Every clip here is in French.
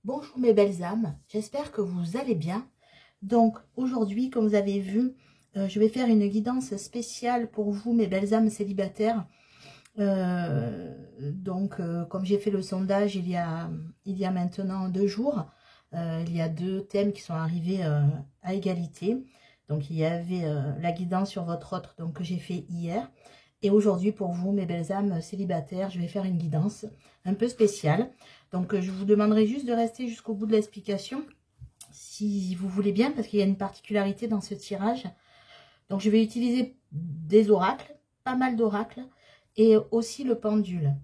Bonjour mes belles âmes, j'espère que vous allez bien. Donc aujourd'hui, comme vous avez vu, je vais faire une guidance spéciale pour vous mes belles âmes célibataires. Comme j'ai fait le sondage il y a maintenant 2 jours, il y a 2 thèmes qui sont arrivés à égalité. Donc il y avait la guidance sur votre autre, donc que j'ai fait hier. Et aujourd'hui pour vous mes belles âmes célibataires, je vais faire une guidance un peu spéciale. Donc je vous demanderai juste de rester jusqu'au bout de l'explication, si vous voulez bien, parce qu'il y a une particularité dans ce tirage. Donc je vais utiliser des oracles, pas mal d'oracles, et aussi le pendule.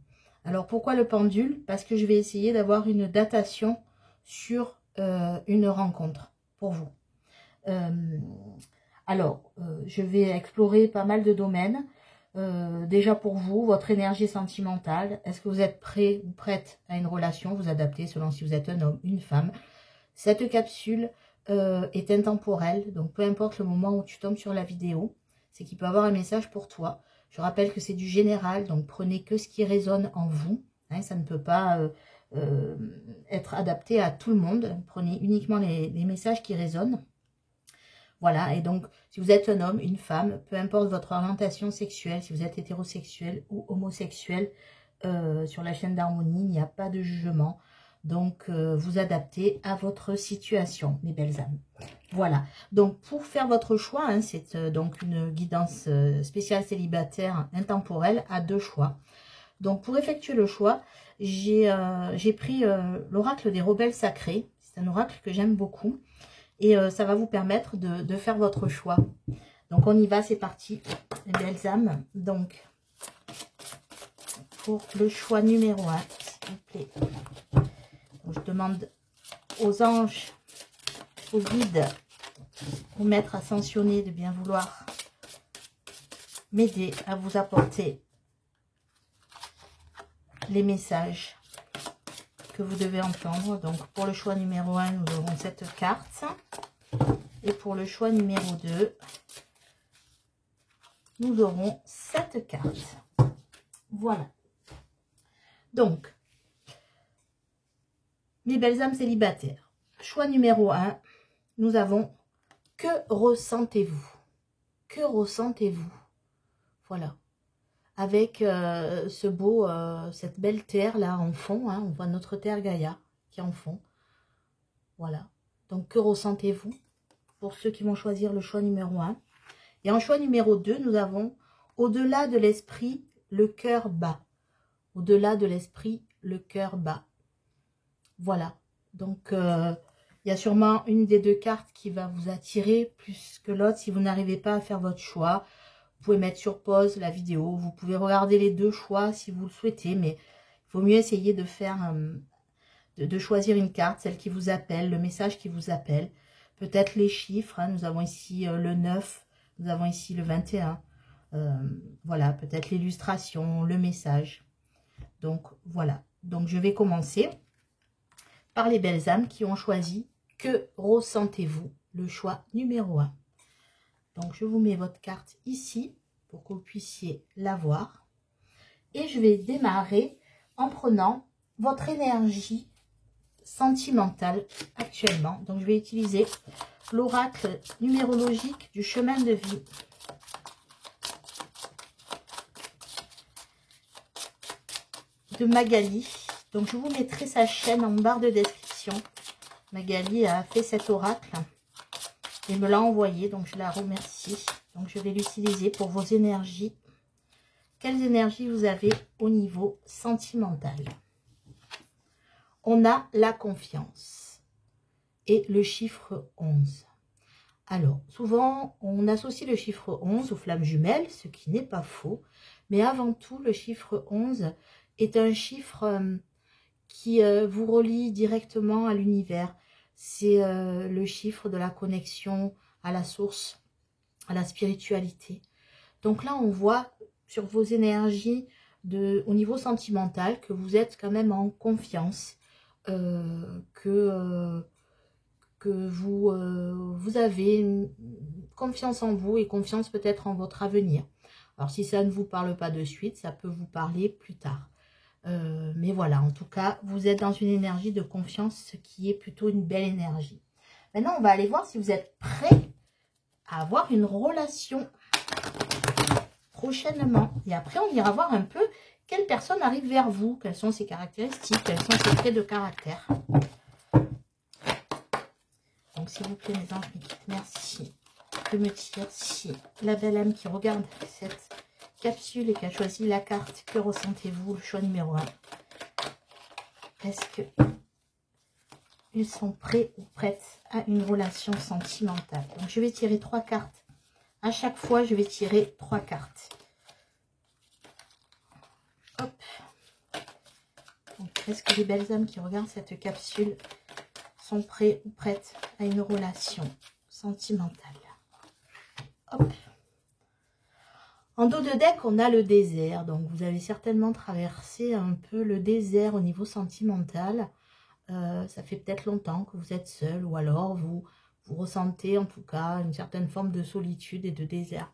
Alors pourquoi le pendule? Parce que je vais essayer d'avoir une datation sur une rencontre pour vous. Je vais explorer pas mal de domaines. Déjà pour vous, votre énergie sentimentale, est-ce que vous êtes prêt ou prête à une relation? Vous adaptez selon si vous êtes un homme, une femme. Cette capsule est intemporelle, donc peu importe le moment où tu tombes sur la vidéo, c'est qu'il peut avoir un message pour toi. Je rappelle que c'est du général, donc prenez que ce qui résonne en vous, hein, ça ne peut pas être adapté à tout le monde, prenez uniquement les messages qui résonnent. Voilà, et donc, si vous êtes un homme, une femme, peu importe votre orientation sexuelle, si vous êtes hétérosexuel ou homosexuel, sur la chaîne d'harmonie, il n'y a pas de jugement. Donc, vous adaptez à votre situation, mes belles âmes. Voilà, donc pour faire votre choix, hein, c'est donc une guidance spéciale célibataire intemporelle à 2 choix. Donc, pour effectuer le choix, j'ai pris l'oracle des rebelles sacrés. C'est un oracle que j'aime beaucoup. Et ça va vous permettre de faire votre choix. Donc on y va, c'est parti, les belles âmes. Donc, pour le choix numéro 1, s'il vous plaît. Donc, je demande aux anges, aux guides, aux maîtres ascensionnés de bien vouloir m'aider à vous apporter les messages que vous devez entendre. Donc pour le choix numéro 1, nous aurons cette carte. Et pour le choix numéro 2, nous aurons cette carte. Voilà. Donc, mes belles âmes célibataires, choix numéro 1, nous avons « Que ressentez-vous » Que ressentez-vous? Voilà. Avec cette belle terre là en fond, hein, on voit notre terre Gaïa qui est en fond. Voilà. Donc, que ressentez-vous pour ceux qui vont choisir le choix numéro 1? Et en choix numéro 2, nous avons « Au-delà de l'esprit, le cœur bat ». Au-delà de l'esprit, le cœur bat. Voilà. Donc, il y a sûrement une des 2 cartes qui va vous attirer plus que l'autre. Si vous n'arrivez pas à faire votre choix, vous pouvez mettre sur pause la vidéo. Vous pouvez regarder les 2 choix si vous le souhaitez. Mais il vaut mieux essayer de faire, de choisir une carte, celle qui vous appelle, le message qui vous appelle. Peut-être les chiffres. Hein. Nous avons ici le 9. Nous avons ici le 21. Voilà, peut-être l'illustration, le message. Donc, voilà. Donc, je vais commencer par les belles âmes qui ont choisi « Que ressentez-vous » le choix numéro 1. Donc, je vous mets votre carte ici pour que vous puissiez la voir. Et je vais démarrer en prenant votre énergie sentimentale actuellement. Donc, je vais utiliser l'oracle numérologique du chemin de vie. De Magali. Donc, je vous mettrai sa chaîne en barre de description. Magali a fait cet oracle et me l'a envoyé, donc je la remercie. Donc, je vais l'utiliser pour vos énergies. Quelles énergies vous avez au niveau sentimental? On a la confiance et le chiffre 11. Alors, souvent, on associe le chiffre 11 aux flammes jumelles, ce qui n'est pas faux. Mais avant tout, le chiffre 11 est un chiffre qui vous relie directement à l'univers. C'est le chiffre de la connexion à la source, à la spiritualité. Donc là, on voit sur vos énergies au niveau sentimental que vous êtes quand même en confiance, que vous avez une confiance en vous et confiance peut-être en votre avenir. Alors si ça ne vous parle pas de suite, ça peut vous parler plus tard. Mais voilà, en tout cas, vous êtes dans une énergie de confiance, ce qui est plutôt une belle énergie. Maintenant, on va aller voir si vous êtes prêts à avoir une relation prochainement. Et après, on ira voir un peu quelle personne arrive vers vous, quelles sont ses caractéristiques, quels sont ses traits de caractère. Donc, s'il vous plaît, mes anges, merci de me dire si la belle âme qui regarde cette capsule et qui a choisi la carte, que ressentez-vous, le choix numéro 1. Est-ce que ils sont prêts ou prêtes à une relation sentimentale? Donc, je vais tirer 3 cartes. À chaque fois, je vais tirer 3 cartes. Hop. Est-ce que les belles âmes qui regardent cette capsule sont prêts ou prêtes à une relation sentimentale? Hop. En dos de deck, on a le désert. Donc, vous avez certainement traversé un peu le désert au niveau sentimental. Ça fait peut-être longtemps que vous êtes seul, ou alors vous ressentez en tout cas une certaine forme de solitude et de désert.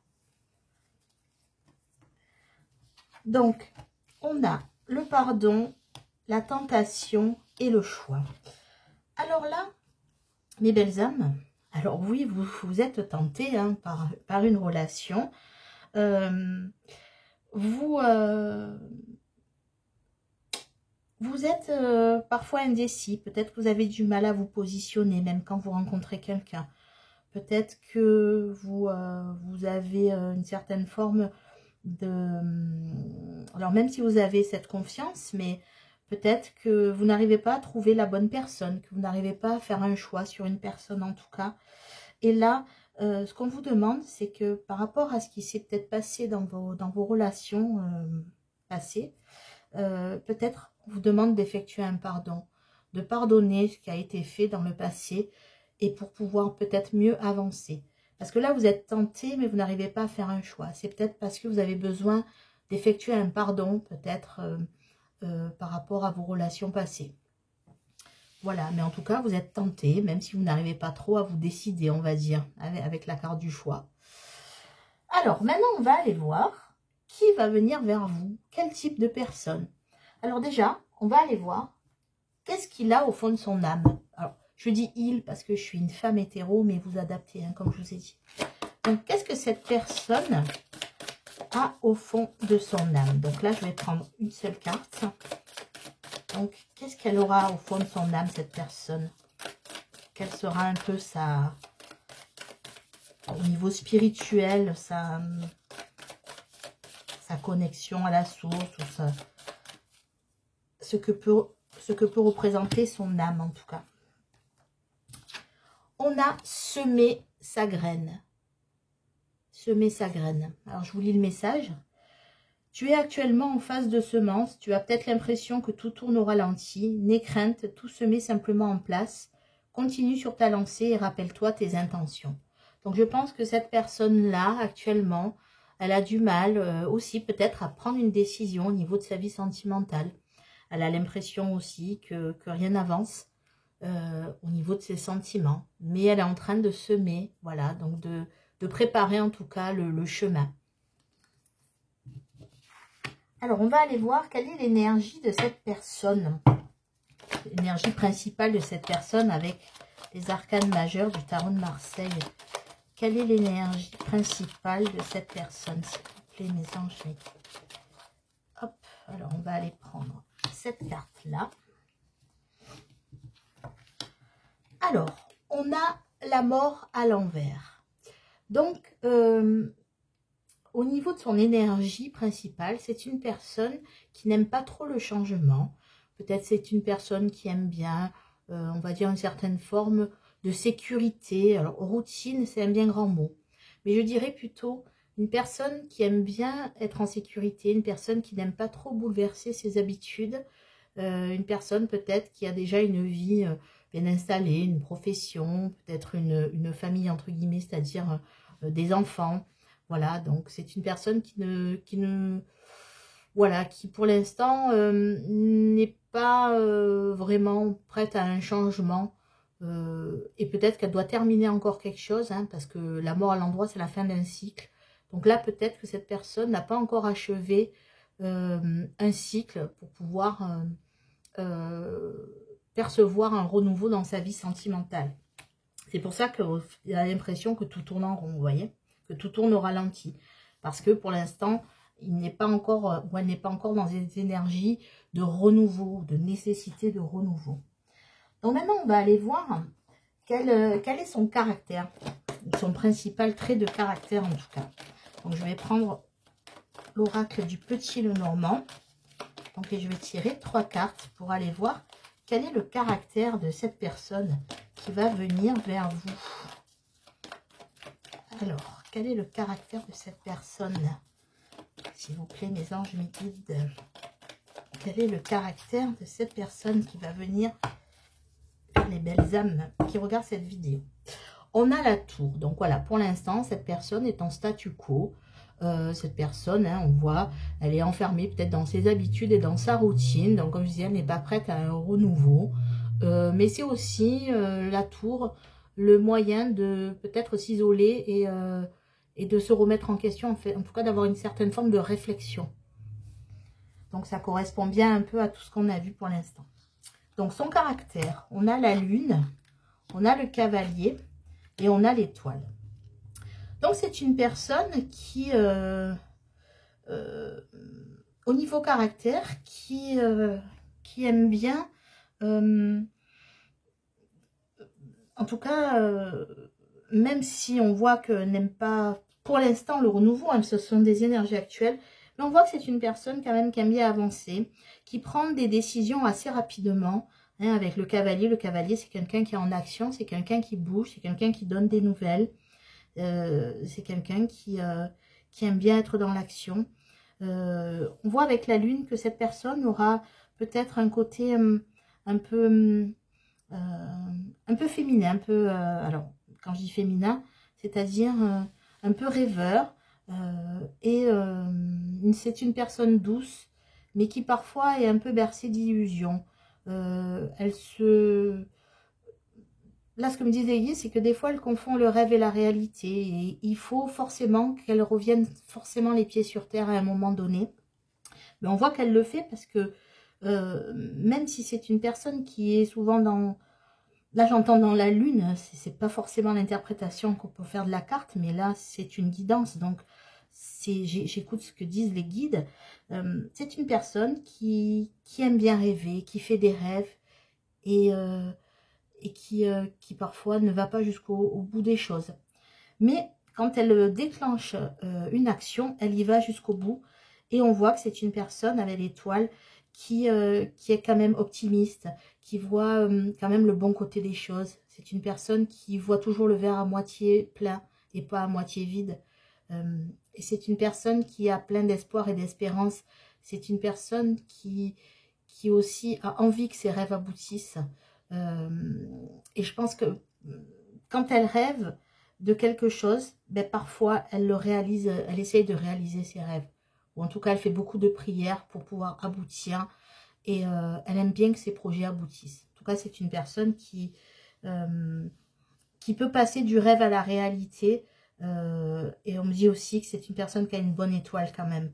Donc, on a le pardon, la tentation et le choix. Alors là, mes belles âmes, alors oui, vous êtes tentés hein, par une relation. Vous êtes parfois indécis. Peut-être que vous avez du mal à vous positionner, même quand vous rencontrez quelqu'un. Peut-être que vous avez une certaine forme de... Alors, même si vous avez cette confiance, mais peut-être que vous n'arrivez pas à trouver la bonne personne, que vous n'arrivez pas à faire un choix sur une personne en tout cas. Et là, ce qu'on vous demande, c'est que par rapport à ce qui s'est peut-être passé dans vos relations passées, peut-être on vous demande d'effectuer un pardon, de pardonner ce qui a été fait dans le passé et pour pouvoir peut-être mieux avancer. Parce que là, vous êtes tenté, mais vous n'arrivez pas à faire un choix. C'est peut-être parce que vous avez besoin d'effectuer un pardon, peut-être par rapport à vos relations passées. Voilà, mais en tout cas, vous êtes tenté, même si vous n'arrivez pas trop à vous décider, on va dire, avec la carte du choix. Alors, maintenant, on va aller voir qui va venir vers vous, quel type de personne. Alors déjà, on va aller voir qu'est-ce qu'il a au fond de son âme. Alors, je dis il parce que je suis une femme hétéro, mais vous adaptez, hein, comme je vous ai dit. Donc, qu'est-ce que cette personne a au fond de son âme? Donc là, je vais prendre une seule carte. Donc, qu'est-ce qu'elle aura au fond de son âme, cette personne? Quelle sera un peu sa... Au niveau spirituel, sa connexion à la source, ou ce que peut représenter son âme, en tout cas. On a semé sa graine. Semer sa graine. Alors, je vous lis le message. Tu es actuellement en phase de semence. Tu as peut-être l'impression que tout tourne au ralenti. N'aie crainte, tout se met simplement en place. Continue sur ta lancée et rappelle-toi tes intentions. Donc, je pense que cette personne-là, actuellement, elle a du mal aussi peut-être à prendre une décision au niveau de sa vie sentimentale. Elle a l'impression aussi que rien n'avance au niveau de ses sentiments. Mais elle est en train de semer, voilà, donc de préparer en tout cas le chemin. Alors, on va aller voir quelle est l'énergie de cette personne. L'énergie principale de cette personne avec les arcanes majeurs du tarot de Marseille. Quelle est l'énergie principale de cette personne, s'il vous plaît, mes anges? Hop, alors on va aller prendre cette carte-là. Alors, on a la mort à l'envers. Donc, au niveau de son énergie principale, c'est une personne qui n'aime pas trop le changement. Peut-être c'est une personne qui aime bien, on va dire, une certaine forme de sécurité. Alors, routine, c'est un bien grand mot. Mais je dirais plutôt une personne qui aime bien être en sécurité, une personne qui n'aime pas trop bouleverser ses habitudes, une personne peut-être qui a déjà une vie bien installée, une profession, peut-être une famille entre guillemets, c'est-à-dire des enfants. Voilà, donc c'est une personne qui pour l'instant n'est pas vraiment prête à un changement. Et peut-être qu'elle doit terminer encore quelque chose, hein, parce que la mort à l'endroit, c'est la fin d'un cycle. Donc là, peut-être que cette personne n'a pas encore achevé un cycle pour pouvoir percevoir un renouveau dans sa vie sentimentale. C'est pour ça qu'il a l'impression que tout tourne en rond, vous voyez, que tout tourne au ralenti. Parce que pour l'instant, il n'est pas encore, ou elle n'est pas encore dans des énergies de renouveau, de nécessité de renouveau. Donc maintenant, on va aller voir quel est son caractère, son principal trait de caractère en tout cas. Donc je vais prendre l'oracle du Petit Lenormand. Donc et je vais tirer 3 cartes pour aller voir quel est le caractère de cette personne qui va venir vers vous. Alors, quel est le caractère de cette personne? S'il vous plaît, mes anges, mes guides. Quel est le caractère de cette personne qui va venir vers les belles âmes qui regardent cette vidéo? On a la tour. Donc voilà, pour l'instant, cette personne est en statu quo. Cette personne, hein, on voit, elle est enfermée peut-être dans ses habitudes et dans sa routine. Donc comme je disais, elle n'est pas prête à un renouveau. Mais c'est aussi la tour, le moyen de peut-être s'isoler et de se remettre en question, en tout cas d'avoir une certaine forme de réflexion. Donc ça correspond bien un peu à tout ce qu'on a vu pour l'instant. Donc son caractère, on a la lune, on a le cavalier et on a l'étoile. Donc c'est une personne qui, au niveau caractère, qui aime bien, en tout cas, même si on voit qu'elle n'aime pas pour l'instant le renouveau, hein, ce sont des énergies actuelles, mais on voit que c'est une personne quand même qui aime bien avancer, qui prend des décisions assez rapidement. Hein, avec le cavalier c'est quelqu'un qui est en action, c'est quelqu'un qui bouge, c'est quelqu'un qui donne des nouvelles. C'est quelqu'un qui aime bien être dans l'action. On voit avec la lune que cette personne aura peut-être un côté un peu féminin, un peu, alors quand je dis féminin, c'est-à-dire un peu rêveur, c'est une personne douce, mais qui parfois est un peu bercée d'illusions. Là, ce que me disait Guy, c'est que des fois, elle confond le rêve et la réalité. Et il faut forcément qu'elle revienne forcément les pieds sur terre à un moment donné. Mais on voit qu'elle le fait parce que même si c'est une personne qui est souvent dans... Là, j'entends dans la lune, c'est pas forcément l'interprétation qu'on peut faire de la carte, mais là, c'est une guidance. Donc, j'écoute ce que disent les guides. C'est une personne qui aime bien rêver, qui fait des rêves et qui parfois ne va pas jusqu'au bout des choses. Mais quand elle déclenche une action, elle y va jusqu'au bout. Et on voit que c'est une personne avec l'étoile qui est quand même optimiste, qui voit quand même le bon côté des choses. C'est une personne qui voit toujours le verre à moitié plein et pas à moitié vide. Et c'est une personne qui a plein d'espoir et d'espérance. C'est une personne qui aussi a envie que ses rêves aboutissent. Et je pense que quand elle rêve de quelque chose, ben parfois elle le réalise, elle essaye de réaliser ses rêves. Ou en tout cas, elle fait beaucoup de prières pour pouvoir aboutir. Et elle aime bien que ses projets aboutissent. En tout cas, c'est une personne qui peut passer du rêve à la réalité. Et on me dit aussi que c'est une personne qui a une bonne étoile quand même.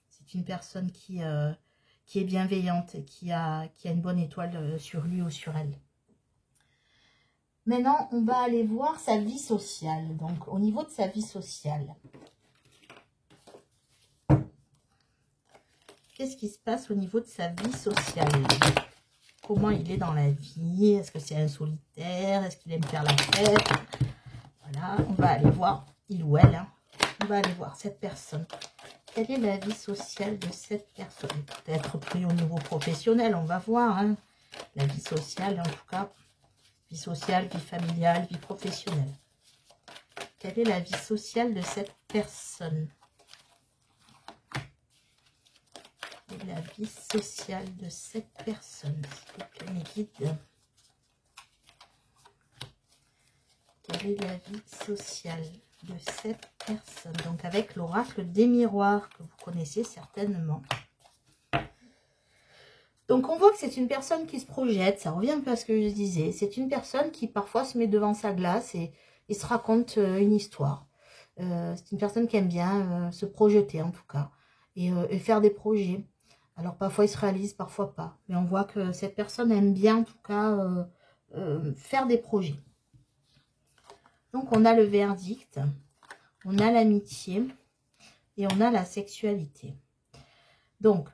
C'est une personne qui est bienveillante, qui a une bonne étoile sur lui ou sur elle. Maintenant, on va aller voir sa vie sociale. Donc, au niveau de sa vie sociale. Qu'est-ce qui se passe au niveau de sa vie sociale? Comment il est dans la vie? Est-ce que c'est un solitaire? Est-ce qu'il aime faire la fête? Voilà, on va aller voir, il ou elle. Hein. On va aller voir cette personne. Quelle est la vie sociale de cette personne? Peut-être plus au niveau professionnel, on va voir. Hein. La vie sociale, en tout cas. Vie sociale, vie familiale, vie professionnelle. Quelle est la vie sociale de cette personne? La vie sociale de cette personne, s'il vous plaît, mes guides. Quelle est la vie sociale de cette personne? Donc avec l'oracle des miroirs, que vous connaissez certainement. Donc on voit que c'est une personne qui se projette, ça revient un peu à ce que je disais. C'est une personne qui parfois se met devant sa glace et se raconte une histoire. C'est une personne qui aime bien se projeter en tout cas. et faire des projets. Alors parfois ils se réalisent, parfois pas. Mais on voit que cette personne aime bien en tout cas faire des projets. Donc on a le verdict, on a l'amitié et on a la sexualité. Donc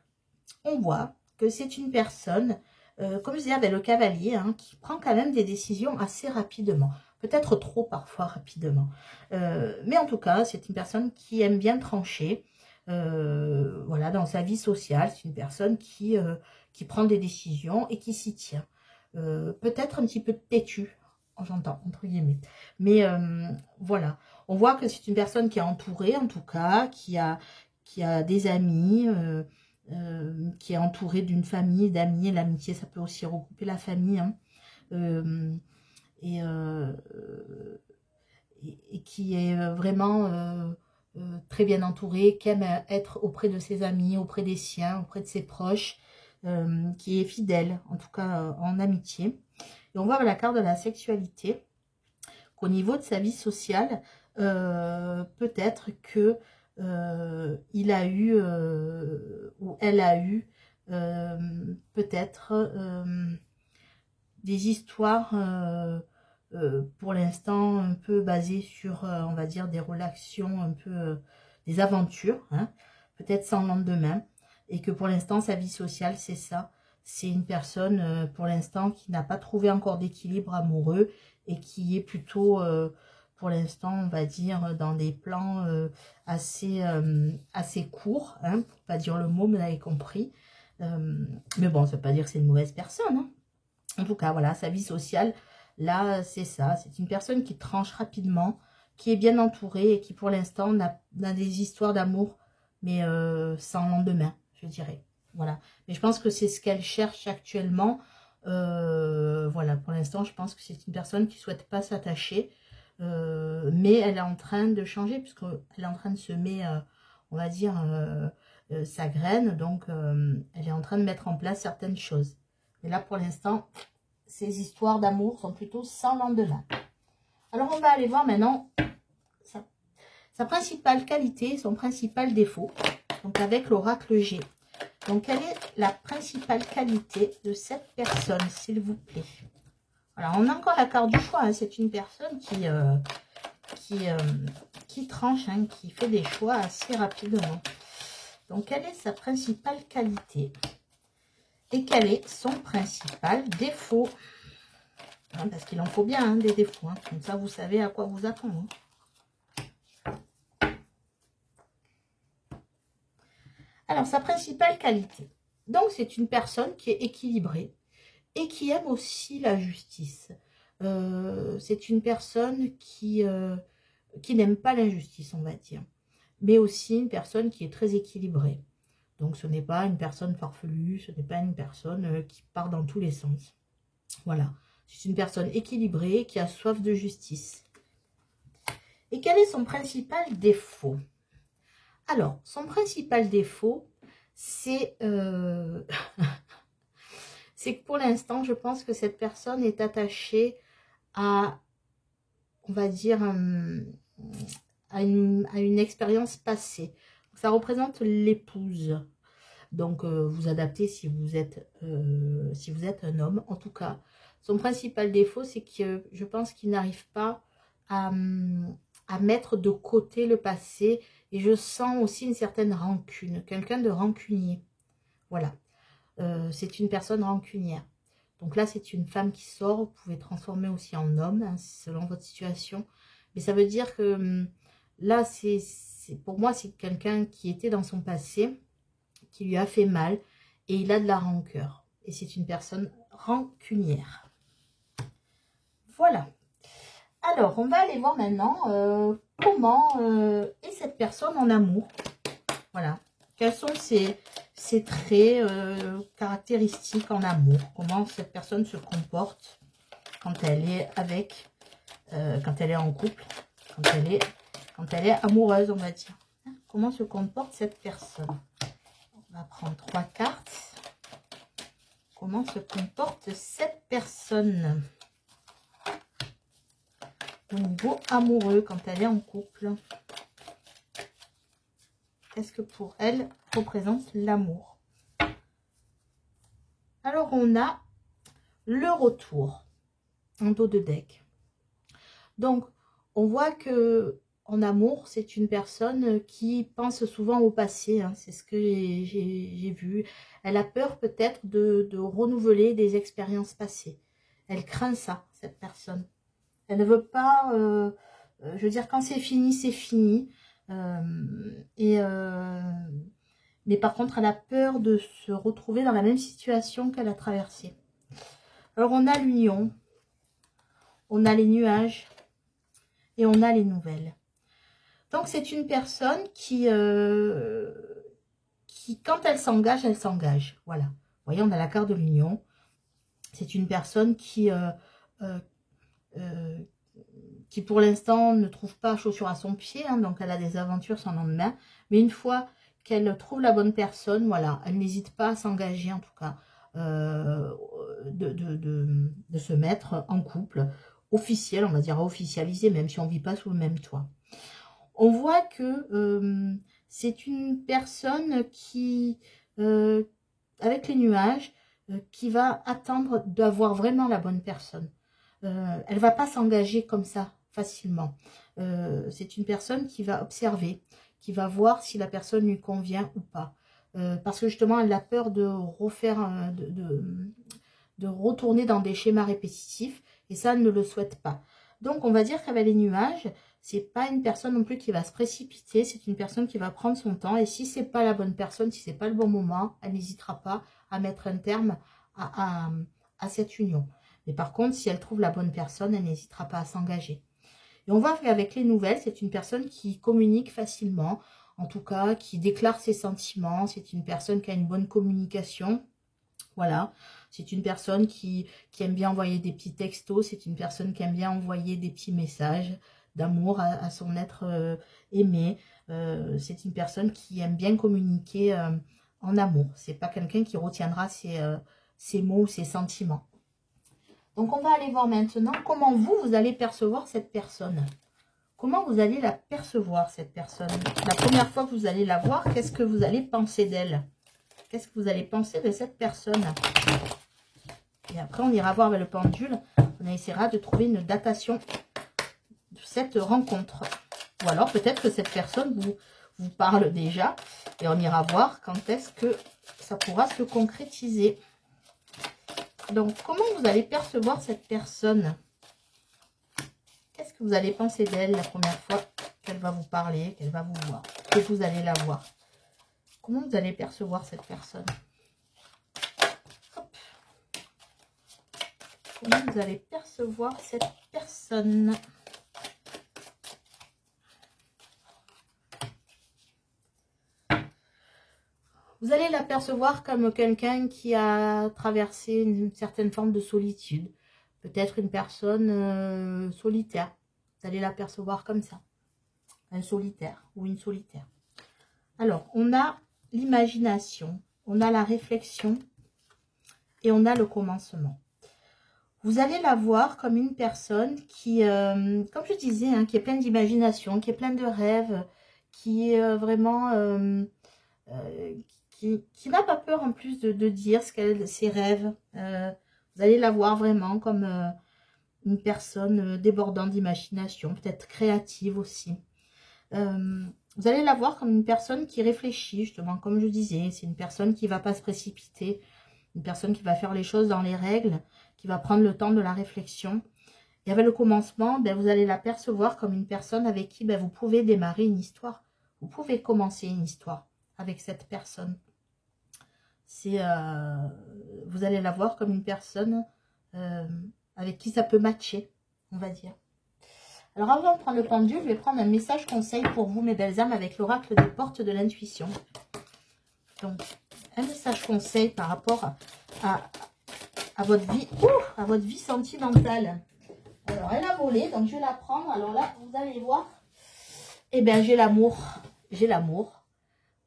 on voit que c'est une personne, comme je disais avec le cavalier, hein, qui prend quand même des décisions assez rapidement. Peut-être trop parfois rapidement. Mais en tout cas, c'est une personne qui aime bien trancher. Voilà, dans sa vie sociale, c'est une personne qui prend des décisions et qui s'y tient. Peut-être un petit peu têtue, j'entends, entre guillemets. Mais voilà, on voit que c'est une personne qui est entourée, en tout cas, qui a des amis, qui est entourée d'une famille, d'amis. L'amitié, ça peut aussi regrouper la famille, hein. Et qui est vraiment très bien entouré, qui aime être auprès de ses amis, auprès des siens, auprès de ses proches, qui est fidèle, en tout cas en amitié. Et on voit avec la carte de la sexualité qu'au niveau de sa vie sociale, peut-être que il a eu, ou elle a eu, peut-être des histoires pour l'instant un peu basées sur, on va dire, des relations un peu, des aventures, hein, peut-être sans lendemain, et que pour l'instant sa vie sociale c'est ça, c'est une personne pour l'instant qui n'a pas trouvé encore d'équilibre amoureux et qui est plutôt pour l'instant on va dire dans des plans assez courts, hein, pour pas dire le mot, mais vous avez compris, mais bon ça veut pas dire que c'est une mauvaise personne, hein. En tout cas, voilà, sa vie sociale, là, c'est ça. C'est une personne qui tranche rapidement, qui est bien entourée et qui, pour l'instant, a des histoires d'amour, mais sans lendemain, je dirais. Voilà. Mais je pense que c'est ce qu'elle cherche actuellement. Voilà, pour l'instant, je pense que c'est une personne qui ne souhaite pas s'attacher. Mais elle est en train de changer, puisqu'elle est en train de semer, on va dire, sa graine. Donc, elle est en train de mettre en place certaines choses. Et là, pour l'instant, ces histoires d'amour sont plutôt sans lendemain. Alors, on va aller voir maintenant sa principale qualité, son principal défaut. Donc, avec l'oracle G. Donc, quelle est la principale qualité de cette personne, s'il vous plaît? Alors, on a encore la carte du choix. Hein. C'est une personne qui tranche, hein, qui fait des choix assez rapidement. Donc, quelle est sa principale qualité? Et quel est son principal défaut? Hein, parce qu'il en faut bien hein, des défauts. Hein. Comme ça, vous savez à quoi vous attendre. Alors, sa principale qualité. Donc, c'est une personne qui est équilibrée et qui aime aussi la justice. C'est une personne qui n'aime pas l'injustice, on va dire. Mais aussi une personne qui est très équilibrée. Donc, ce n'est pas une personne farfelue, ce n'est pas une personne qui part dans tous les sens. Voilà. C'est une personne équilibrée qui a soif de justice. Et quel est son principal défaut? Alors, son principal défaut, c'est c'est que pour l'instant, je pense que cette personne est attachée à, on va dire, à une expérience passée. Ça représente l'épouse. Donc, vous adaptez si vous êtes un homme. En tout cas, son principal défaut, c'est que je pense qu'il n'arrive pas à mettre de côté le passé. Et je sens aussi une certaine rancune. Quelqu'un de rancunier. Voilà. C'est une personne rancunière. Donc là, c'est une femme qui sort. Vous pouvez transformer aussi en homme, hein, selon votre situation. Mais ça veut dire que là, pour moi, c'est quelqu'un qui était dans son passé, qui lui a fait mal, et il a de la rancœur. Et c'est une personne rancunière. Voilà. Alors, on va aller voir maintenant comment est cette personne en amour. Voilà. Quels sont ses traits caractéristiques en amour? Comment cette personne se comporte quand elle est quand elle est en couple, quand elle est amoureuse, on va dire. Comment se comporte cette personne? On va prendre 3 cartes. Comment se comporte cette personne au niveau amoureux quand elle est en couple? Qu'est-ce que pour elle, représente l'amour. Alors, on a le retour en dos de deck. Donc, on voit que en amour, c'est une personne qui pense souvent au passé. Hein, c'est ce que j'ai vu. Elle a peur peut-être de renouveler des expériences passées. Elle craint ça, cette personne. Elle ne veut pas... je veux dire, quand c'est fini, c'est fini. Mais par contre, elle a peur de se retrouver dans la même situation qu'elle a traversée. Alors, on a l'union. On a les nuages. Et on a les nouvelles. Donc, c'est une personne qui quand elle s'engage, elle s'engage. Voilà. Vous voyez, on a la carte de l'union. C'est une personne qui pour l'instant, ne trouve pas chaussure à son pied. Hein, donc, elle a des aventures sans lendemain. Mais une fois qu'elle trouve la bonne personne, voilà, elle n'hésite pas à s'engager, en tout cas, de se mettre en couple officiel, on va dire officialisé, même si on ne vit pas sous le même toit. On voit que c'est une personne qui, avec les nuages, qui va attendre d'avoir vraiment la bonne personne. Elle ne va pas s'engager comme ça facilement. C'est une personne qui va observer, qui va voir si la personne lui convient ou pas. Parce que justement, elle a peur de refaire, de retourner dans des schémas répétitifs, et ça, elle ne le souhaite pas. Donc, on va dire qu'avec les nuages, c'est pas une personne non plus qui va se précipiter, c'est une personne qui va prendre son temps, et si c'est pas la bonne personne, si c'est pas le bon moment, elle n'hésitera pas à mettre un terme à cette union. Mais par contre, si elle trouve la bonne personne, elle n'hésitera pas à s'engager. Et on voit qu'avec les nouvelles, c'est une personne qui communique facilement, en tout cas, qui déclare ses sentiments, c'est une personne qui a une bonne communication. Voilà, c'est une personne qui aime bien envoyer des petits textos, c'est une personne qui aime bien envoyer des petits messages d'amour à son être aimé. C'est une personne qui aime bien communiquer en amour. C'est pas quelqu'un qui retiendra ses mots ou ses sentiments. Donc, on va aller voir maintenant comment vous allez percevoir cette personne. Comment vous allez la percevoir, cette personne? La première fois que vous allez la voir, qu'est-ce que vous allez penser d'elle? Qu'est-ce que vous allez penser de cette personne? Et après, on ira voir avec le pendule. On essaiera de trouver une datation de cette rencontre. Ou alors, peut-être que cette personne vous parle déjà. Et on ira voir quand est-ce que ça pourra se concrétiser. Donc, comment vous allez percevoir cette personne? Qu'est-ce que vous allez penser d'elle la première fois qu'elle va vous parler, qu'elle va vous voir, que vous allez la voir? Comment vous allez percevoir cette personne? Hop. Comment vous allez percevoir cette personne? Vous allez la percevoir comme quelqu'un qui a traversé une certaine forme de solitude. Peut-être une personne solitaire. Vous allez la percevoir comme ça. Un solitaire ou une solitaire. Alors, on a l'imagination, on a la réflexion et on a le commencement. Vous allez la voir comme une personne qui, comme je disais, hein, qui est pleine d'imagination, qui est pleine de rêves, qui est vraiment... qui n'a pas peur en plus de dire ses rêves. Vous allez la voir vraiment comme une personne débordante d'imagination, peut-être créative aussi. Vous allez la voir comme une personne qui réfléchit, justement, comme je disais. C'est une personne qui ne va pas se précipiter, une personne qui va faire les choses dans les règles, qui va prendre le temps de la réflexion. Et avec le commencement, ben, vous allez la percevoir comme une personne avec qui ben, vous pouvez démarrer une histoire. Vous pouvez commencer une histoire avec cette personne. Vous allez la voir comme une personne avec qui ça peut matcher, on va dire. Alors avant de prendre le pendule, je vais prendre un message conseil pour vous, mes belles âmes, avec l'oracle des portes de l'intuition. Donc, un message conseil par rapport à votre vie, à votre vie sentimentale. Alors, elle a volé, donc je vais la prendre. Alors là, vous allez voir, eh bien, j'ai l'amour. J'ai l'amour.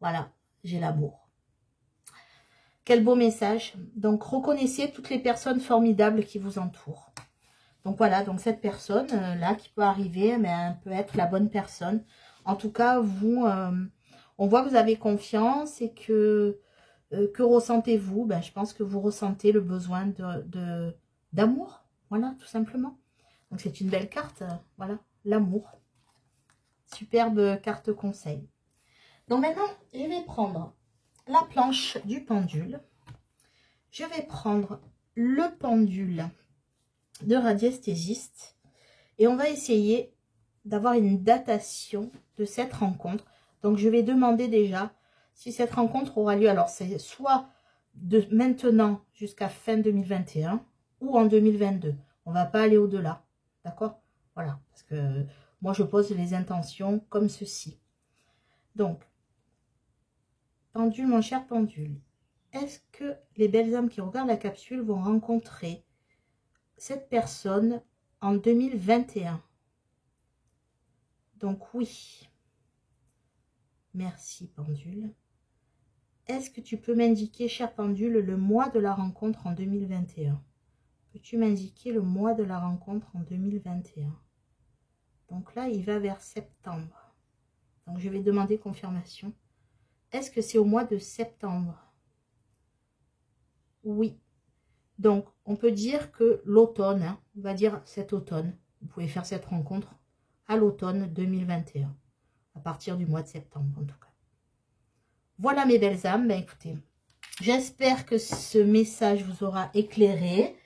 Voilà, j'ai l'amour. Quel beau message. Donc, reconnaissez toutes les personnes formidables qui vous entourent. Donc, voilà, donc cette personne-là qui peut arriver, mais elle peut être la bonne personne. En tout cas, vous On voit que vous avez confiance et que ressentez-vous? Ben, je pense que vous ressentez le besoin d'amour. Voilà, tout simplement. Donc, c'est une belle carte. Voilà, l'amour. Superbe carte conseil. Donc, maintenant, je vais prendre la planche du pendule. Je vais prendre le pendule de radiesthésiste. Et on va essayer d'avoir une datation de cette rencontre. Donc, je vais demander déjà si cette rencontre aura lieu. Alors, c'est soit de maintenant jusqu'à fin 2021 ou en 2022. On ne va pas aller au-delà. D'accord? Voilà. Parce que moi, je pose les intentions comme ceci. Donc, pendule, mon cher pendule, est-ce que les belles âmes qui regardent la capsule vont rencontrer cette personne en 2021? Donc, oui. Merci, pendule. Est-ce que tu peux m'indiquer, cher pendule, le mois de la rencontre en 2021? Peux-tu m'indiquer le mois de la rencontre en 2021? Donc là, il va vers septembre. Donc, je vais demander confirmation. Est-ce que c'est au mois de septembre? Oui. Donc, on peut dire que l'automne, hein, on va dire cet automne, vous pouvez faire cette rencontre à l'automne 2021, à partir du mois de septembre en tout cas. Voilà mes belles âmes, ben écoutez, j'espère que ce message vous aura éclairé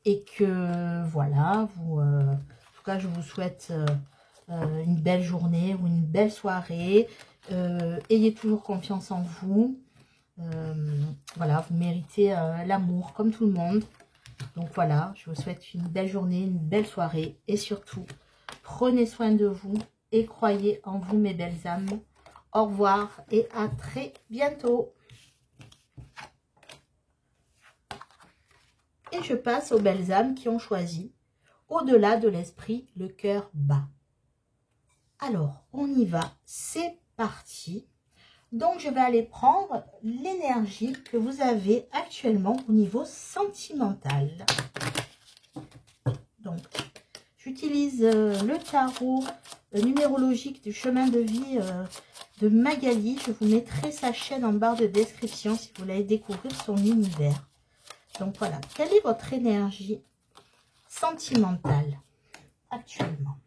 et que voilà, vous, en tout cas je vous souhaite une belle journée ou une belle soirée. Ayez toujours confiance en vous. Voilà, vous méritez l'amour comme tout le monde. Donc voilà, je vous souhaite une belle journée, une belle soirée. Et surtout, prenez soin de vous et croyez en vous mes belles âmes. Au revoir et à très bientôt. Et je passe aux belles âmes qui ont choisi au-delà de l'esprit, le cœur bat. Alors, on y va, c'est parti. Donc, je vais aller prendre l'énergie que vous avez actuellement au niveau sentimental. Donc, j'utilise le tarot numérologique du chemin de vie de Magali. Je vous mettrai sa chaîne en barre de description si vous voulez découvrir son univers. Donc, voilà. Quelle est votre énergie sentimentale actuellement?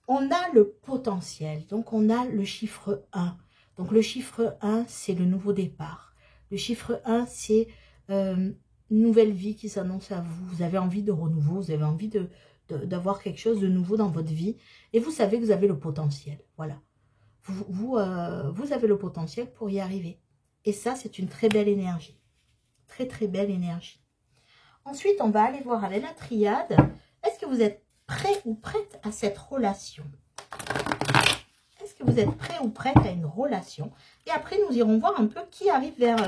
On a le potentiel. Donc, on a le chiffre 1. Donc, le chiffre 1, c'est le nouveau départ. Le chiffre 1, c'est une nouvelle vie qui s'annonce à vous. Vous avez envie de renouveau, vous avez envie d'avoir quelque chose de nouveau dans votre vie. Et vous savez que vous avez le potentiel. Voilà. Vous avez le potentiel pour y arriver. Et ça, c'est une très belle énergie. Très, très belle énergie. Ensuite, on va aller voir avec la triade. Est-ce que vous êtes prêt ou prête à cette relation? Est-ce que vous êtes prêt ou prête à une relation? Et après, nous irons voir un peu qui arrive vers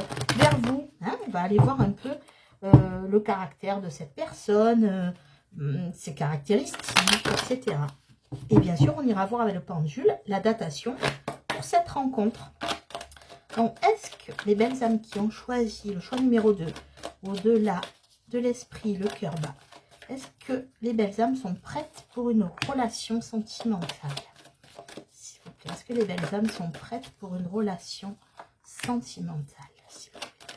vous. Hein, on va aller voir un peu le caractère de cette personne, ses caractéristiques, etc. Et bien sûr, on ira voir avec le pendule la datation pour cette rencontre. Donc, est-ce que les belles âmes qui ont choisi le choix numéro 2, au-delà de l'esprit, le cœur bat, est-ce que les belles âmes sont prêtes pour une relation sentimentale? S'il vous plaît, est-ce que les belles âmes sont prêtes pour une relation sentimentale? S'il vous plaît.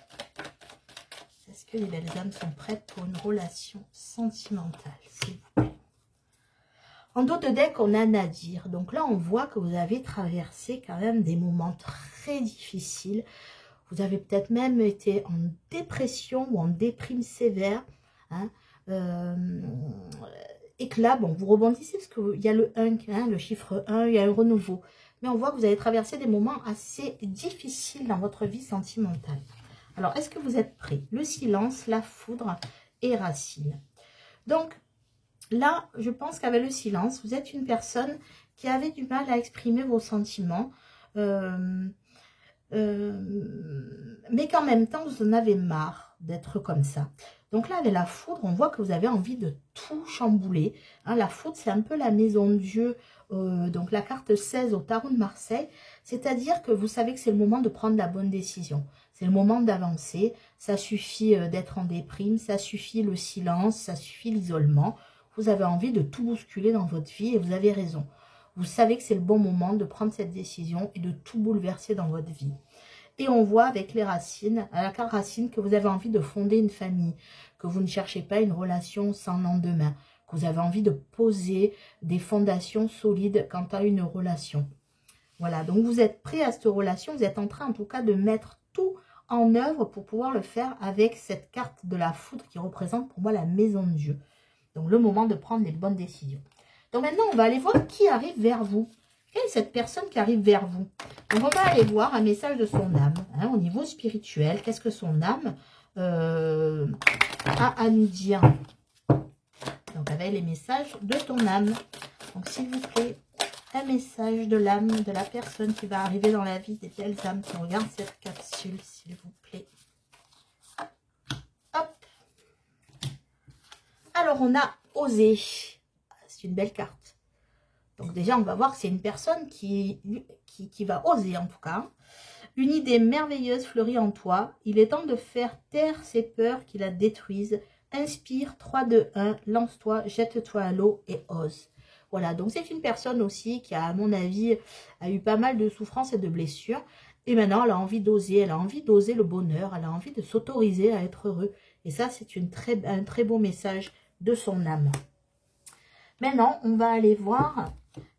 Est-ce que les belles âmes sont prêtes pour une relation sentimentale? S'il vous plaît. En dos de deck, on a Nadir. Donc là, on voit que vous avez traversé quand même des moments très difficiles. Vous avez peut-être même été en dépression ou en déprime sévère. Hein. Et que là, bon, vous rebondissez parce qu'il y a le 1, hein, le chiffre 1, il y a un renouveau. Mais on voit que vous avez traversé des moments assez difficiles dans votre vie sentimentale. Alors, est-ce que vous êtes prêts? Le silence, la foudre et Racine. Donc, là, je pense qu'avec le silence, vous êtes une personne qui avait du mal à exprimer vos sentiments. Mais qu'en même temps, vous en avez marre d'être comme ça. Donc là, avec la foudre, on voit que vous avez envie de tout chambouler. Hein, la foudre, c'est un peu la maison de Dieu. Donc la carte 16 au tarot de Marseille. C'est-à-dire que vous savez que c'est le moment de prendre la bonne décision. C'est le moment d'avancer. Ça suffit d'être en déprime. Ça suffit le silence. Ça suffit l'isolement. Vous avez envie de tout bousculer dans votre vie et vous avez raison. Vous savez que c'est le bon moment de prendre cette décision et de tout bouleverser dans votre vie. Et on voit avec les racines, à la carte racine, que vous avez envie de fonder une famille, que vous ne cherchez pas une relation sans lendemain, que vous avez envie de poser des fondations solides quant à une relation. Voilà, donc vous êtes prêt à cette relation, vous êtes en train en tout cas de mettre tout en œuvre pour pouvoir le faire avec cette carte de la foudre qui représente pour moi la maison de Dieu. Donc le moment de prendre les bonnes décisions. Donc maintenant on va aller voir qui arrive vers vous. Quelle est cette personne qui arrive vers vous? Donc on va aller voir un message de son âme, hein, au niveau spirituel. Qu'est-ce que son âme a à nous dire? Donc avec les messages de ton âme. Donc s'il vous plaît, un message de l'âme de la personne qui va arriver dans la vie des belles âmes qui regardent cette capsule, s'il vous plaît. Hop. Alors on a osé. C'est une belle carte. Donc déjà, on va voir que c'est une personne qui va oser en tout cas. Une idée merveilleuse fleurit en toi. Il est temps de faire taire ces peurs qui la détruisent. Inspire, 3, 2, 1, lance-toi, jette-toi à l'eau et ose. Voilà, donc c'est une personne aussi qui, à mon avis, a eu pas mal de souffrances et de blessures. Et maintenant, elle a envie d'oser. Elle a envie d'oser le bonheur. Elle a envie de s'autoriser à être heureux. Et ça, c'est un très beau message de son âme. Maintenant, on va aller voir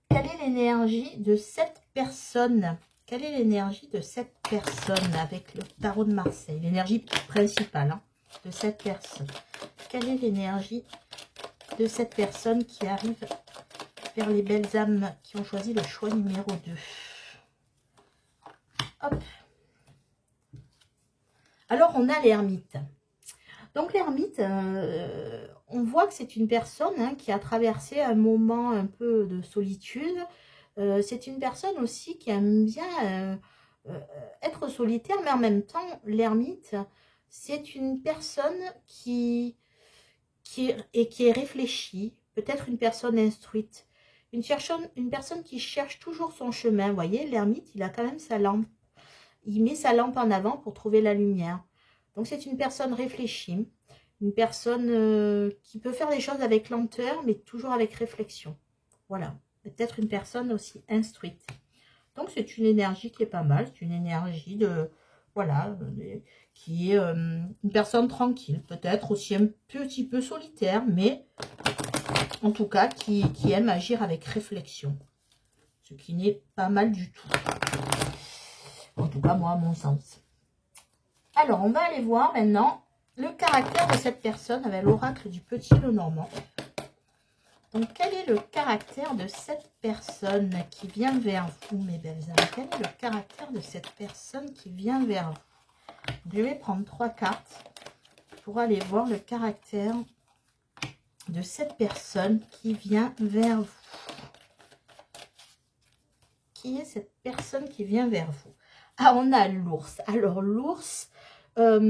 quelle est l'énergie de cette personne. Quelle est l'énergie de cette personne avec le tarot de Marseille? L'énergie principale hein, de cette personne. Quelle est l'énergie de cette personne qui arrive vers les belles âmes qui ont choisi le choix numéro 2? Hop. Alors, on a l'ermite. Donc, l'ermite, on voit que c'est une personne hein, qui a traversé un moment un peu de solitude. C'est une personne aussi qui aime bien être solitaire, mais en même temps, l'ermite, c'est une personne qui est réfléchie, peut-être une personne instruite, une personne qui cherche toujours son chemin. Vous voyez, l'ermite, il a quand même sa lampe. Il met sa lampe en avant pour trouver la lumière. Donc, c'est une personne réfléchie, une personne qui peut faire les choses avec lenteur, mais toujours avec réflexion. Voilà, peut-être une personne aussi instruite. Donc, c'est une énergie qui est pas mal. C'est une énergie de, voilà, qui est une personne tranquille. Peut-être aussi un petit peu solitaire, mais en tout cas, qui aime agir avec réflexion. Ce qui n'est pas mal du tout. En tout cas, moi, à mon sens. Alors, on va aller voir maintenant le caractère de cette personne avec l'oracle du Petit Lenormand. Donc, quel est le caractère de cette personne qui vient vers vous, mes belles âmes? Quel est le caractère de cette personne qui vient vers vous? Je vais prendre 3 cartes pour aller voir le caractère de cette personne qui vient vers vous. Qui est cette personne qui vient vers vous? Ah, on a l'ours. Alors, l'ours... alors,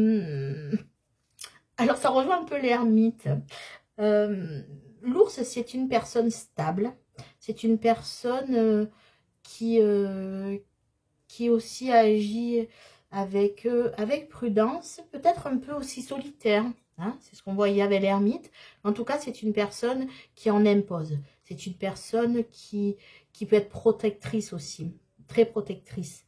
ça rejoint un peu l'ermite. L'ours, c'est une personne stable. C'est une personne qui aussi agit avec prudence. Peut-être un peu aussi solitaire. Hein, c'est ce qu'on voyait avec l'ermite. En tout cas, c'est une personne qui en impose. C'est une personne qui peut être protectrice aussi. Très protectrice.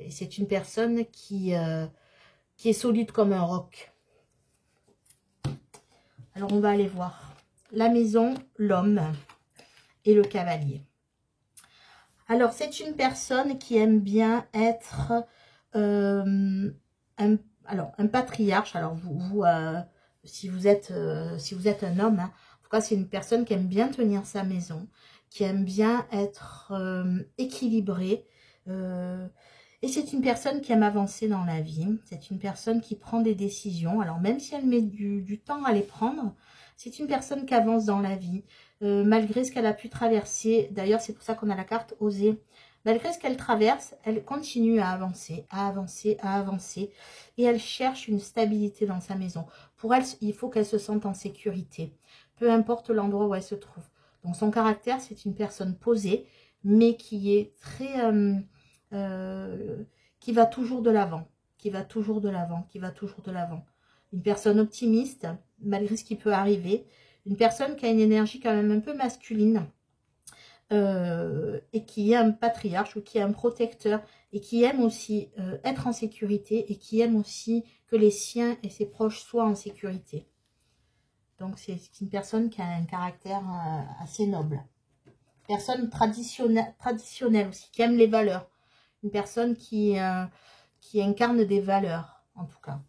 C'est une personne qui est solide comme un roc. Alors, on va aller voir la maison, l'homme et le cavalier. Alors, c'est une personne qui aime bien être un patriarche. Alors, si vous êtes un homme, hein, en tout cas, c'est une personne qui aime bien tenir sa maison, qui aime bien être équilibrée. Et c'est une personne qui aime avancer dans la vie. C'est une personne qui prend des décisions. Alors, même si elle met du temps à les prendre, c'est une personne qui avance dans la vie. Malgré ce qu'elle a pu traverser. D'ailleurs, c'est pour ça qu'on a la carte oser. Malgré ce qu'elle traverse, elle continue à avancer, à avancer, à avancer. Et elle cherche une stabilité dans sa maison. Pour elle, il faut qu'elle se sente en sécurité. Peu importe l'endroit où elle se trouve. Donc, son caractère, c'est une personne posée, mais qui est très... qui va toujours de l'avant, qui va toujours de l'avant, qui va toujours de l'avant. Une personne optimiste, malgré ce qui peut arriver. Une personne qui a une énergie quand même un peu masculine. et qui est un patriarche ou qui est un protecteur et qui aime aussi être en sécurité et qui aime aussi que les siens et ses proches soient en sécurité. Donc c'est une personne qui a un caractère assez noble. Personne traditionnelle aussi, qui aime les valeurs. Une personne qui incarne des valeurs, en tout cas.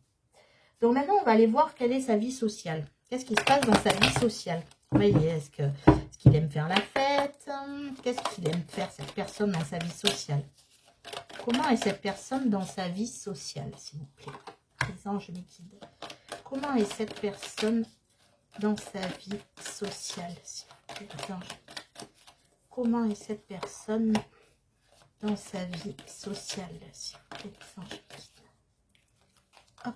Donc maintenant, on va aller voir quelle est sa vie sociale. Qu'est-ce qui se passe dans sa vie sociale? Vous voyez, est-ce qu'il aime faire la fête? Qu'est-ce qu'il aime faire, cette personne, dans sa vie sociale? Comment est cette personne dans sa vie sociale, s'il vous plaît? Les anges me guident. Comment est cette personne dans sa vie sociale, s'il vous plaît, les anges? Comment est cette personne dans sa vie sociale, s'il vous plaît, les anges me guident? Hop.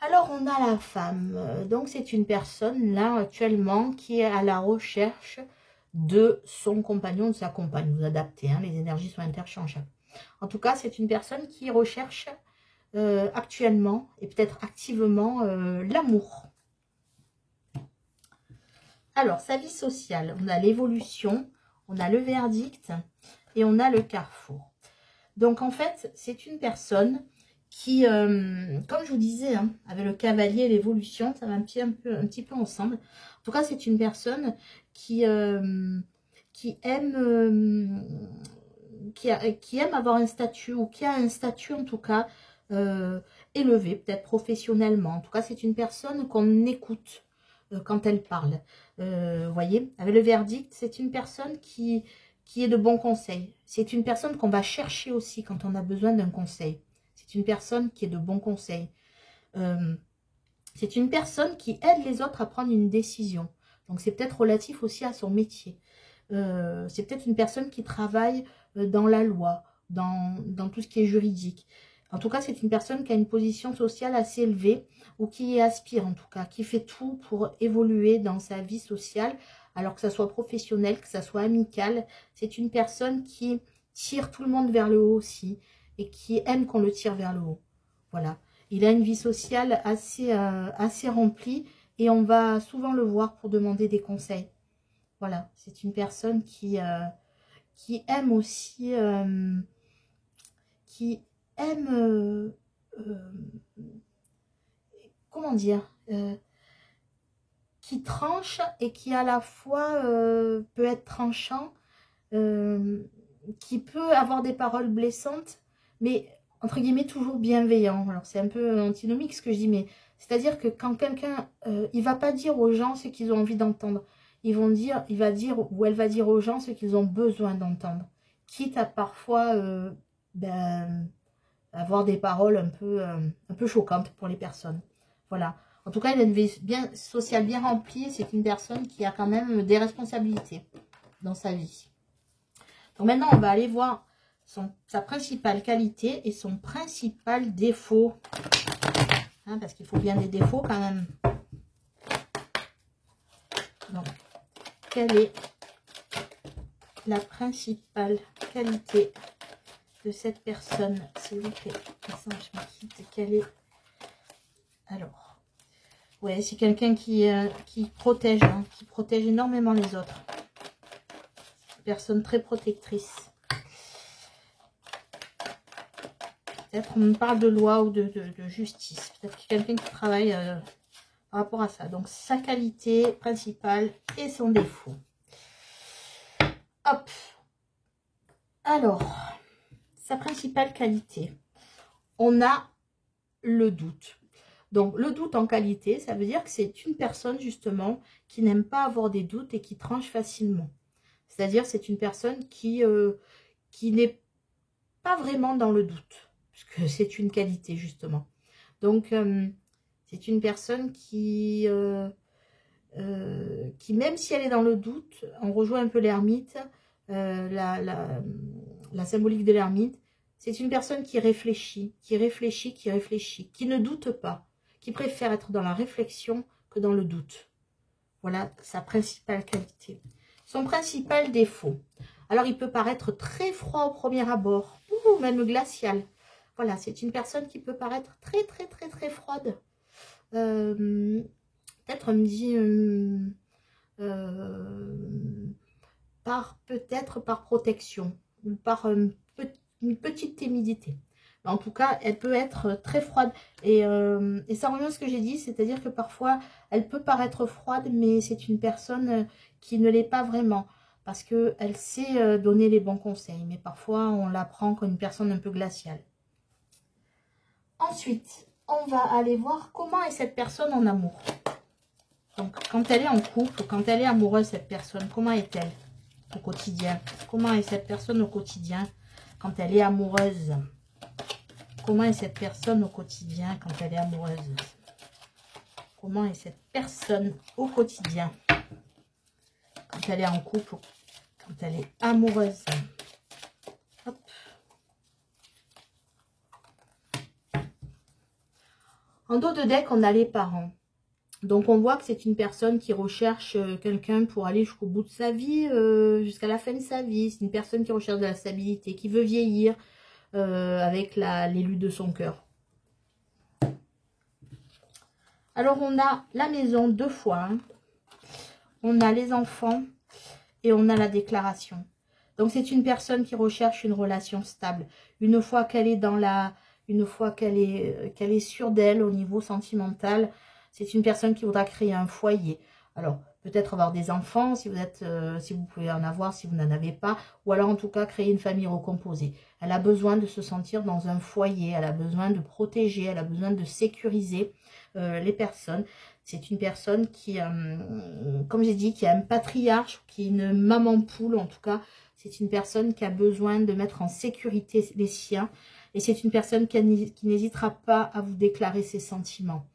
Alors, on a la femme. Donc, c'est une personne, là, actuellement, qui est à la recherche de son compagnon, de sa compagne. Vous adaptez, hein, les énergies sont interchangeables. En tout cas, c'est une personne qui recherche actuellement, et peut-être activement, l'amour. Alors, sa vie sociale, on a l'évolution, on a le verdict, et on a le carrefour. Donc, en fait, c'est une personne qui, comme je vous disais, hein, avec le cavalier et l'évolution, ça va un petit peu ensemble. En tout cas, c'est une personne qui aime avoir un statut, ou qui a un statut en tout cas élevé, peut-être professionnellement. En tout cas, c'est une personne qu'on écoute quand elle parle. Vous voyez, avec le verdict, c'est une personne qui est de bons conseils. C'est une personne qu'on va chercher aussi quand on a besoin d'un conseil. C'est une personne qui est de bons conseils. C'est une personne qui aide les autres à prendre une décision. Donc, c'est peut-être relatif aussi à son métier. C'est peut-être une personne qui travaille dans la loi, dans tout ce qui est juridique. En tout cas, c'est une personne qui a une position sociale assez élevée ou qui y aspire en tout cas, qui fait tout pour évoluer dans sa vie sociale, alors que ça soit professionnel, que ça soit amical. C'est une personne qui tire tout le monde vers le haut aussi et qui aime qu'on le tire vers le haut. Voilà. Il a une vie sociale assez remplie et on va souvent le voir pour demander des conseils. Voilà. C'est une personne qui aime aussi... comment dire, qui tranche et qui à la fois peut être tranchant, qui peut avoir des paroles blessantes, mais entre guillemets toujours bienveillant. Alors c'est un peu antinomique ce que je dis, mais c'est-à-dire que quand quelqu'un, il va pas dire aux gens ce qu'ils ont envie d'entendre, il va dire ou elle va dire aux gens ce qu'ils ont besoin d'entendre, quitte à parfois avoir des paroles un peu choquantes pour les personnes. Voilà. En tout cas, il a une vie sociale bien remplie. C'est une personne qui a quand même des responsabilités dans sa vie. Donc maintenant, on va aller voir sa principale qualité et son principal défaut. Hein, parce qu'il faut bien des défauts quand même. Donc, quelle est la principale qualité de cette personne, s'il vous plaît? Je me quitte. Quelle est... Alors, ouais, c'est quelqu'un qui protège, hein, qui protège énormément les autres. Une personne très protectrice. Peut-être on parle de loi ou de justice. Peut-être qu'il y a quelqu'un qui travaille par rapport à ça. Donc, sa qualité principale et son défaut. Hop. Alors, sa principale qualité. On a le doute. Donc, le doute en qualité, ça veut dire que c'est une personne, justement, qui n'aime pas avoir des doutes et qui tranche facilement. C'est-à-dire, c'est une personne qui n'est pas vraiment dans le doute, puisque c'est une qualité, justement. Donc, c'est une personne qui, même si elle est dans le doute, on rejoint un peu l'ermite, la symbolique de l'ermite, c'est une personne qui réfléchit, qui ne doute pas, qui préfère être dans la réflexion que dans le doute. Voilà sa principale qualité. Son principal défaut. Alors, il peut paraître très froid au premier abord, ou même glacial. Voilà, c'est une personne qui peut paraître très, très, très, très froide. Peut-être, on me dit, peut-être par protection ou par une petite timidité. En tout cas, elle peut être très froide. Et ça revient à ce que j'ai dit, c'est-à-dire que parfois, elle peut paraître froide, mais c'est une personne qui ne l'est pas vraiment. Parce qu'elle sait donner les bons conseils. Mais parfois, on la prend comme une personne un peu glaciale. Ensuite, on va aller voir comment est cette personne en amour. Donc, quand elle est en couple, quand elle est amoureuse, cette personne, comment est-elle au quotidien? Comment est cette personne au quotidien quand elle est amoureuse? Comment est cette personne au quotidien quand elle est amoureuse? Comment est cette personne au quotidien quand elle est en couple, quand elle est amoureuse? Hop. En dos de deck, on a les parents. Donc, on voit que c'est une personne qui recherche quelqu'un pour aller jusqu'au bout de sa vie, jusqu'à la fin de sa vie. C'est une personne qui recherche de la stabilité, qui veut vieillir avec l'élu de son cœur. Alors, on a la maison 2 fois. Hein. On a les enfants et on a la déclaration. Donc, c'est une personne qui recherche une relation stable. Une fois qu'elle est dans la... Une fois qu'elle est sûre d'elle au niveau sentimental, c'est une personne qui voudra créer un foyer. Alors, peut-être avoir des enfants, si vous pouvez en avoir, si vous n'en avez pas. Ou alors, en tout cas, créer une famille recomposée. Elle a besoin de se sentir dans un foyer. Elle a besoin de protéger. Elle a besoin de sécuriser les personnes. C'est une personne qui, comme j'ai dit, qui a un patriarche, qui est une maman poule, en tout cas. C'est une personne qui a besoin de mettre en sécurité les siens. Et c'est une personne qui n'hésitera pas à vous déclarer ses sentiments.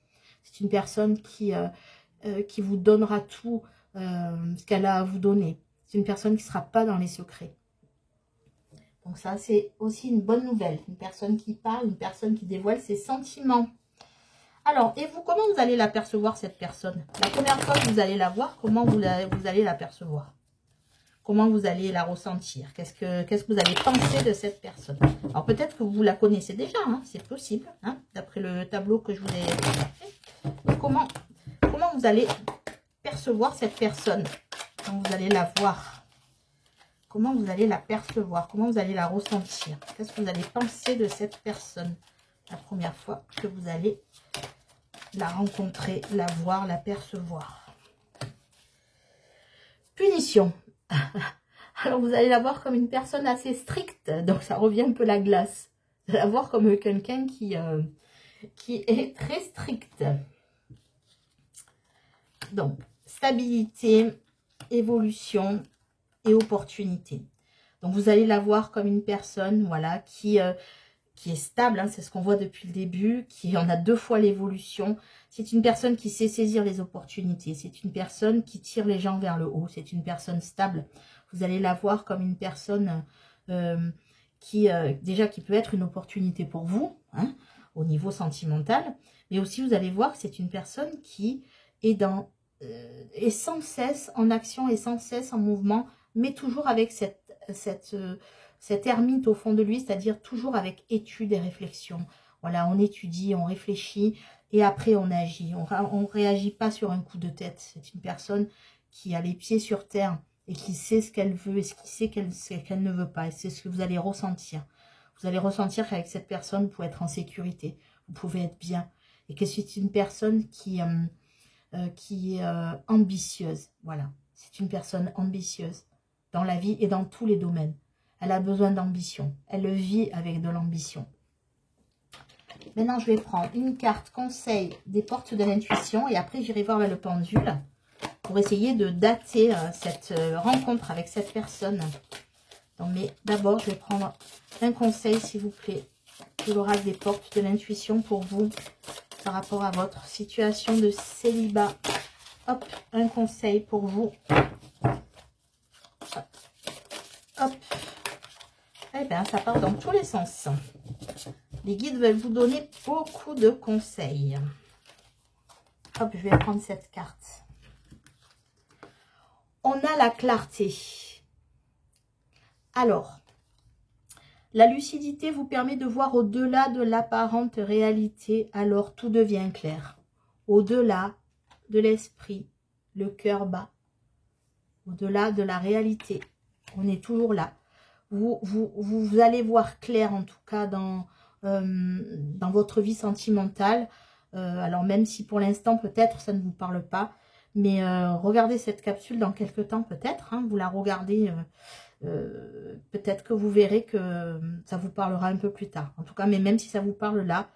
C'est une personne qui vous donnera tout ce qu'elle a à vous donner. C'est une personne qui ne sera pas dans les secrets. Donc ça, c'est aussi une bonne nouvelle. Une personne qui parle, une personne qui dévoile ses sentiments. Alors, et vous, comment vous allez l'apercevoir, cette personne? La première fois que vous allez la voir, comment vous allez l'apercevoir? Comment vous allez la ressentir? Qu'est-ce que vous allez penser de cette personne? Alors, peut-être que vous la connaissez déjà, hein, c'est possible, hein, d'après le tableau que je vous ai fait. Comment vous allez percevoir cette personne quand vous allez la voir? Comment vous allez la percevoir? Comment vous allez la ressentir? Qu'est-ce que vous allez penser de cette personne la première fois que vous allez la rencontrer, la voir, la percevoir? Punition. Alors, vous allez la voir comme une personne assez stricte. Donc, ça revient un peu la glace. Vous allez la voir comme quelqu'un qui est très strict. Donc, stabilité, évolution et opportunité. Donc, vous allez la voir comme une personne, voilà, qui est stable. Hein, c'est ce qu'on voit depuis le début, qui en a 2 fois l'évolution. C'est une personne qui sait saisir les opportunités. C'est une personne qui tire les gens vers le haut. C'est une personne stable. Vous allez la voir comme une personne qui peut être une opportunité pour vous, hein, au niveau sentimental. Mais aussi, vous allez voir que c'est une personne qui est est sans cesse en action et sans cesse en mouvement, mais toujours avec cette ermite au fond de lui, c'est-à-dire toujours avec étude et réflexion. Voilà, on étudie, on réfléchit et après on agit. On ne réagit pas sur un coup de tête. C'est une personne qui a les pieds sur terre et qui sait ce qu'elle veut et ce qu'elle ne veut pas. Et c'est ce que vous allez ressentir. Vous allez ressentir qu'avec cette personne, vous pouvez être en sécurité, vous pouvez être bien. Et que c'est une personne qui est ambitieuse. Voilà, c'est une personne ambitieuse dans la vie et dans tous les domaines. Elle a besoin d'ambition. Elle vit avec de l'ambition. Maintenant, je vais prendre une carte conseil des portes de l'intuition. Et après, j'irai voir le pendule pour essayer de dater cette rencontre avec cette personne. Donc, mais d'abord, je vais prendre un conseil, s'il vous plaît, de l'oracle des portes de l'intuition pour vous, par rapport à votre situation de célibat. Hop, un conseil pour vous. Hop. Eh bien, ça part dans tous les sens. Les guides veulent vous donner beaucoup de conseils. Hop, je vais prendre cette carte. On a la clarté. Alors, la lucidité vous permet de voir au-delà de l'apparente réalité, alors tout devient clair. Au-delà de l'esprit, le cœur bat. au-delà de la réalité. On est toujours là. Vous allez voir clair, en tout cas, dans votre vie sentimentale. Alors, même si pour l'instant, peut-être, ça ne vous parle pas. Mais regardez cette capsule dans quelques temps, peut-être. Hein, vous la regardez, peut-être que vous verrez que ça vous parlera un peu plus tard. En tout cas, mais même si ça vous parle là,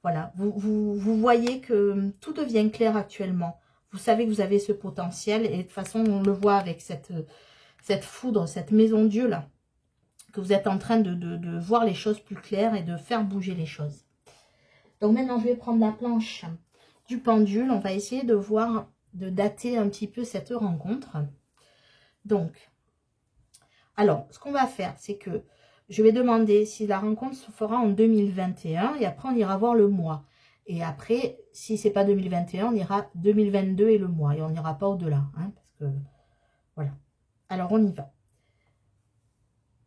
voilà. Vous voyez que tout devient clair actuellement. Vous savez que vous avez ce potentiel. Et de toute façon, on le voit avec cette foudre, cette maison Dieu là. Que vous êtes en train de voir les choses plus claires et de faire bouger les choses. Donc maintenant, je vais prendre la planche du pendule. On va essayer de voir, de dater un petit peu cette rencontre. Donc, alors, ce qu'on va faire, c'est que je vais demander si la rencontre se fera en 2021 et après, on ira voir le mois. Et après, si c'est pas 2021, on ira 2022 et le mois. Et on n'ira pas au-delà, hein, parce que, voilà. Alors, on y va.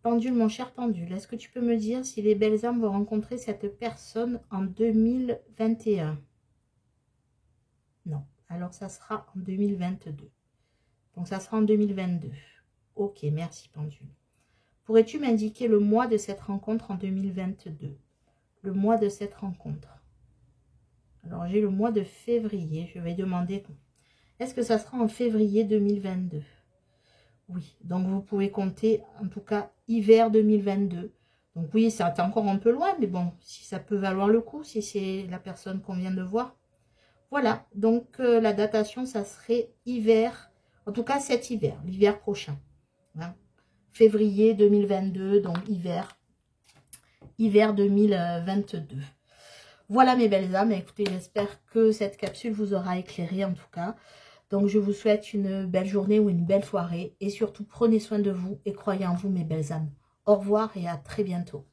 Pendule, mon cher pendule, est-ce que tu peux me dire si les belles âmes vont rencontrer cette personne en 2021? Non, alors ça sera en 2022. Donc ça sera en 2022. Ok, merci pendule. Pourrais-tu m'indiquer le mois de cette rencontre en 2022? Le mois de cette rencontre. Alors j'ai le mois de février, je vais demander, est-ce que ça sera en février 2022? Oui, donc vous pouvez compter, en tout cas, hiver 2022. Donc oui, c'est encore un peu loin, mais bon, si ça peut valoir le coup, si c'est la personne qu'on vient de voir. Voilà, donc la datation, ça serait hiver, en tout cas cet hiver, l'hiver prochain. Hein. Février 2022, donc hiver 2022. Voilà mes belles âmes, écoutez, j'espère que cette capsule vous aura éclairé en tout cas. Donc, je vous souhaite une belle journée ou une belle soirée. Et surtout, prenez soin de vous et croyez en vous, mes belles âmes. Au revoir et à très bientôt.